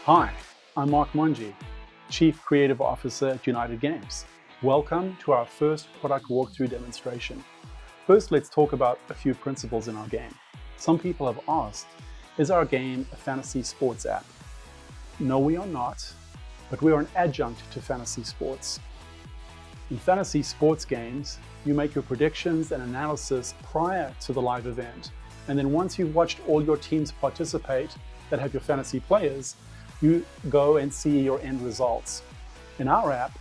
Hi, I'm Mark Monji, Chief Creative Officer at United Games. Welcome to our first product walkthrough demonstration. First, let's talk about a few principles in our game. Some people have asked, is our game a fantasy sports app? No, we are not, but we are an adjunct to fantasy sports. In fantasy sports games, you make your predictions and analysis prior to the live event. And then once you've watched all your teams participate that have your fantasy players, you go and see your end results. In our app,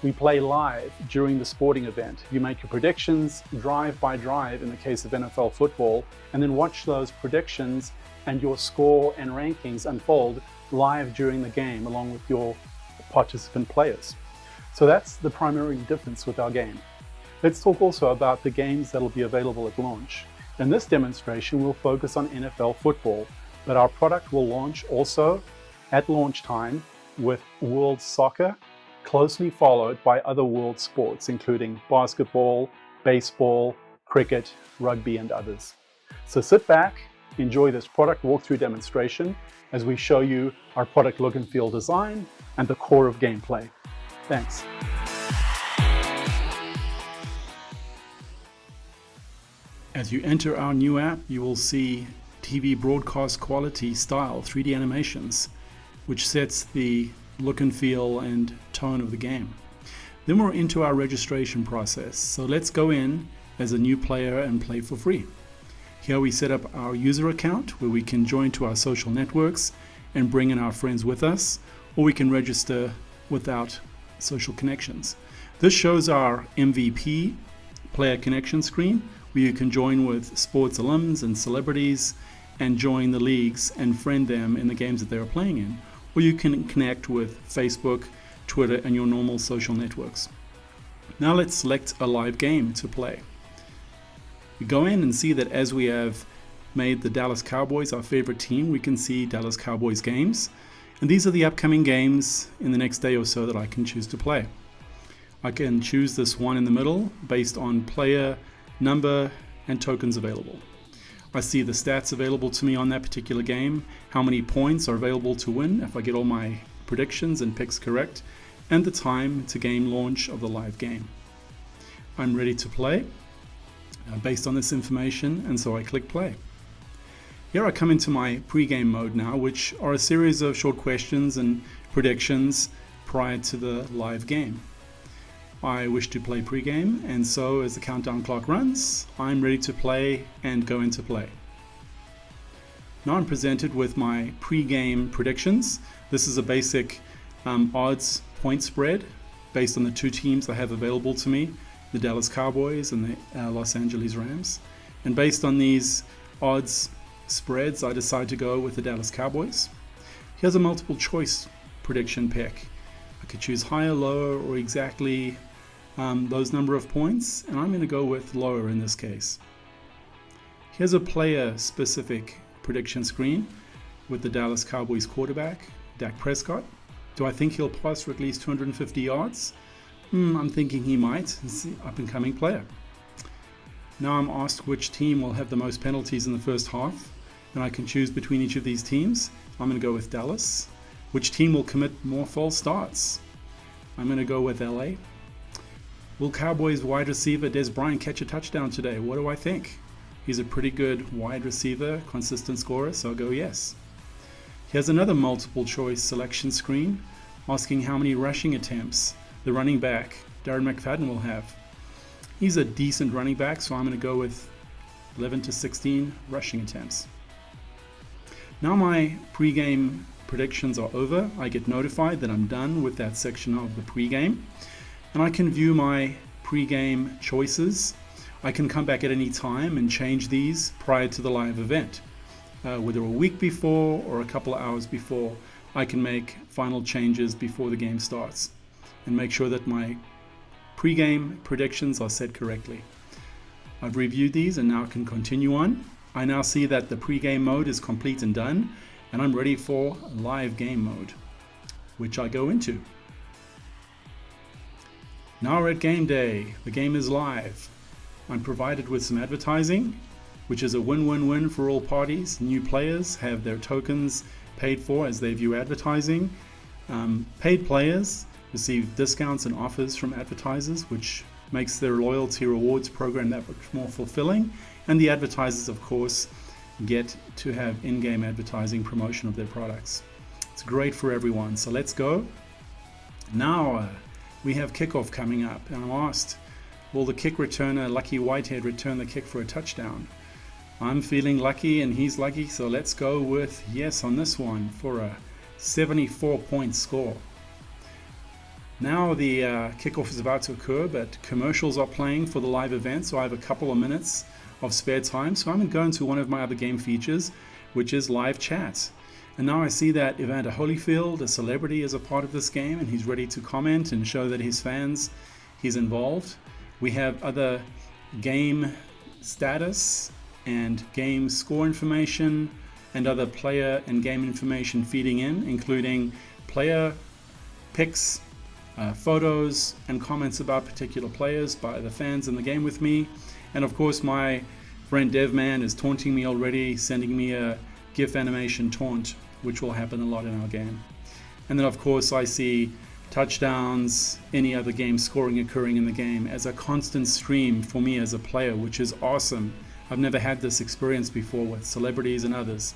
we play live during the sporting event. You make your predictions drive by drive in the case of NFL football, and then watch those predictions and your score and rankings unfold live during the game along with your participant players. So that's the primary difference with our game. Let's talk also about the games that'll be available at launch. In this demonstration, we'll focus on NFL football, but our product will launch also at launch time with World Soccer, closely followed by other world sports, including basketball, baseball, cricket, rugby, and others. So sit back, enjoy this product walkthrough demonstration as we show you our product look and feel design and the core of gameplay. Thanks. As you enter our new app, you will see TV broadcast quality style 3D animations, which sets the look and feel and tone of the game. Then we're into our registration process. So let's go in as a new player and play for free. Here we set up our user account where we can join to our social networks and bring in our friends with us, or we can register without social connections. This shows our MVP player connection screen where you can join with sports alums and celebrities and join the leagues and friend them in the games that they're playing in. Or you can connect with Facebook, Twitter, and your normal social networks. Now let's select a live game to play. We go in and see that as we have made the Dallas Cowboys our favorite team, we can see Dallas Cowboys games. And these are the upcoming games in the next day or so that I can choose to play. I can choose this one in the middle based on player, number, and tokens available. I see the stats available to me on that particular game, how many points are available to win if I get all my predictions and picks correct, and the time to game launch of the live game. I'm ready to play based on this information, and so I click play. Here I come into my pre-game mode now, which are a series of short questions and predictions prior to the live game. I wish to play pre-game, and so as the countdown clock runs, I'm ready to play and go into play. Now I'm presented with my pre-game predictions. This is a basic odds point spread based on the two teams I have available to me, the Dallas Cowboys and the Los Angeles Rams. And based on these odds spreads, I decide to go with the Dallas Cowboys. Here's a multiple choice prediction pick. I could choose higher, lower, or exactly those number of points, and I'm going to go with lower in this case. Here's a player specific prediction screen with the Dallas Cowboys quarterback, Dak Prescott. Do I think he'll pass for at least 250 yards? I'm thinking he might. It's an up and coming player. Now I'm asked which team will have the most penalties in the first half, and I can choose between each of these teams. I'm going to go with Dallas. Which team will commit more false starts? I'm going to go with LA. Will Cowboys wide receiver Dez Bryant catch a touchdown today? What do I think? He's a pretty good wide receiver, consistent scorer, so I'll go yes. Here's another multiple choice selection screen asking how many rushing attempts the running back Darren McFadden will have. He's a decent running back, so I'm going to go with 11 to 16 rushing attempts. Now my pre-game predictions are over. I get notified that I'm done with that section of the pre-game, and I can view my pre-game choices. I can come back at any time and change these prior to the live event. Whether a week before or a couple of hours before, I can make final changes before the game starts and make sure that my pre-game predictions are set correctly. I've reviewed these and now can continue on. I now see that the pre-game mode is complete and done, and I'm ready for live game mode, which I go into. Now we're at game day. The game is live. I'm provided with some advertising, which is a win-win-win for all parties. New players have their tokens paid for as they view advertising. Paid players receive discounts and offers from advertisers, which makes their loyalty rewards program that much more fulfilling. And the advertisers, of course, get to have in-game advertising promotion of their products. It's great for everyone. So let's go. Now we have kickoff coming up, and I'm asked, will the kick returner Lucky Whitehead return the kick for a touchdown? I'm feeling lucky and he's lucky, so let's go with yes on this one for a 74-point score. Now the kickoff is about to occur, but commercials are playing for the live event, so I have a couple of minutes of spare time. So I'm going to go into one of my other game features, which is live chat. And now I see that Evander Holyfield, a celebrity, is a part of this game, and he's ready to comment and show that his fans he's involved. We have other game status and game score information and other player and game information feeding in, including player picks, photos and comments about particular players by the fans in the game with me. And of course my friend Devman is taunting me already, sending me a GIF animation taunt, which will happen a lot in our game. And then of course I see touchdowns, any other game scoring occurring in the game as a constant stream for me as a player, which is awesome. I've never had this experience before with celebrities and others.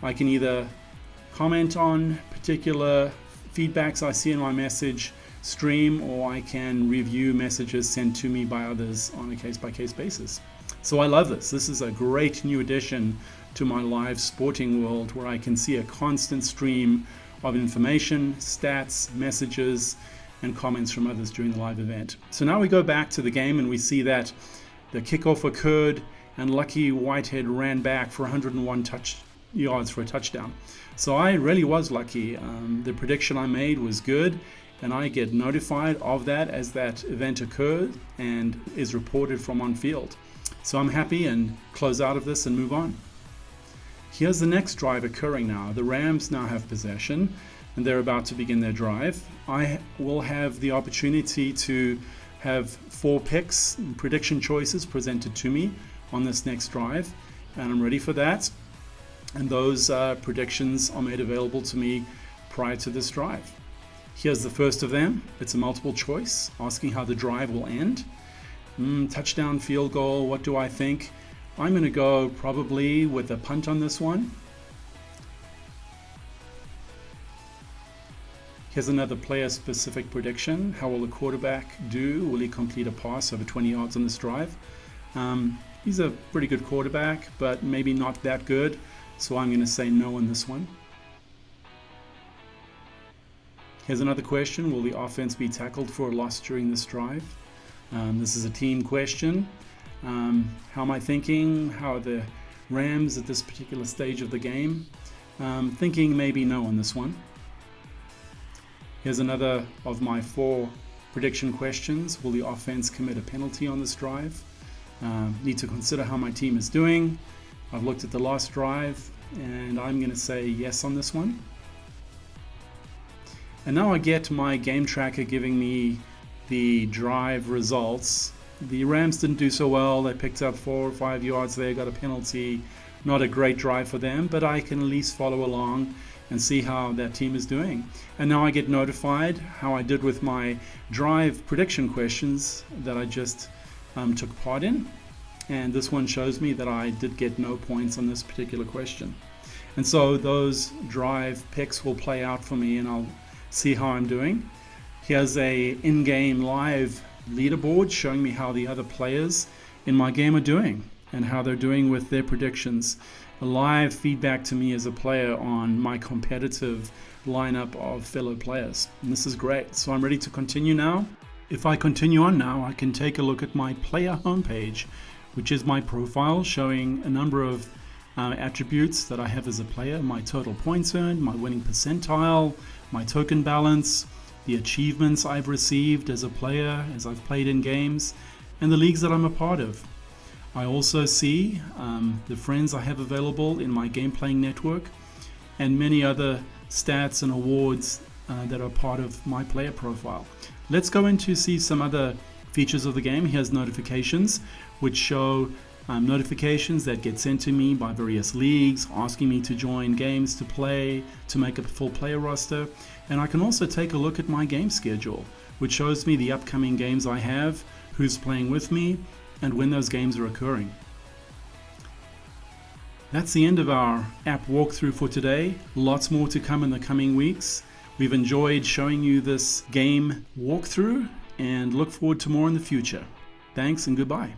I can either comment on particular feedbacks I see in my message stream, or I can review messages sent to me by others on a case-by-case basis. So I love this. This is a great new addition to my live sporting world, where I can see a constant stream of information, stats, messages, and comments from others during the live event. So now we go back to the game and we see that the kickoff occurred and Lucky Whitehead ran back for 101 yards for a touchdown. So I really was lucky. The prediction I made was good, and I get notified of that as that event occurred and is reported from on field. So I'm happy and close out of this and move on. Here's the next drive occurring now. The Rams now have possession and they're about to begin their drive. I will have the opportunity to have 4 picks, prediction choices presented to me on this next drive, and I'm ready for that. And those predictions are made available to me prior to this drive. Here's the first of them. It's a multiple choice asking how the drive will end. Touchdown, field goal, what do I think? I'm going to go probably with a punt on this one. Here's another player-specific prediction. How will the quarterback do? Will he complete a pass over 20 yards on this drive? He's a pretty good quarterback, but maybe not that good. So I'm going to say no on this one. Here's another question. Will the offense be tackled for a loss during this drive? This is a team question. How am I thinking? How are the Rams at this particular stage of the game? Thinking maybe no on this one. Here's another of my 4 prediction questions. Will the offense commit a penalty on this drive? Need to consider how my team is doing. I've looked at the last drive and I'm going to say yes on this one. And now I get my game tracker giving me the drive results. The Rams didn't do so well. They picked up 4 or 5 yards there, got a penalty. Not a great drive for them, but I can at least follow along and see how that team is doing. And now I get notified how I did with my drive prediction questions that I just took part in. And this one shows me that I did get no points on this particular question. And so those drive picks will play out for me and I'll see how I'm doing. Here's a in-game live leaderboard showing me how the other players in my game are doing and how they're doing with their predictions. A live feedback to me as a player on my competitive lineup of fellow players. And this is great. So I'm ready to continue now. If I continue on now, I can take a look at my player homepage, which is my profile showing a number of attributes that I have as a player: my total points earned, my winning percentile, my token balance, the achievements I've received as a player as I've played in games, and the leagues that I'm a part of. I also see the friends I have available in my game playing network and many other stats and awards that are part of my player profile. Let's go in to see some other features of the game. Here's notifications, which show notifications that get sent to me by various leagues asking me to join games to play, to make a full player roster. And I can also take a look at my game schedule, which shows me the upcoming games I have, who's playing with me, and when those games are occurring. That's the end of our app walkthrough for today. Lots more to come in the coming weeks. We've enjoyed showing you this game walkthrough and look forward to more in the future. Thanks and goodbye.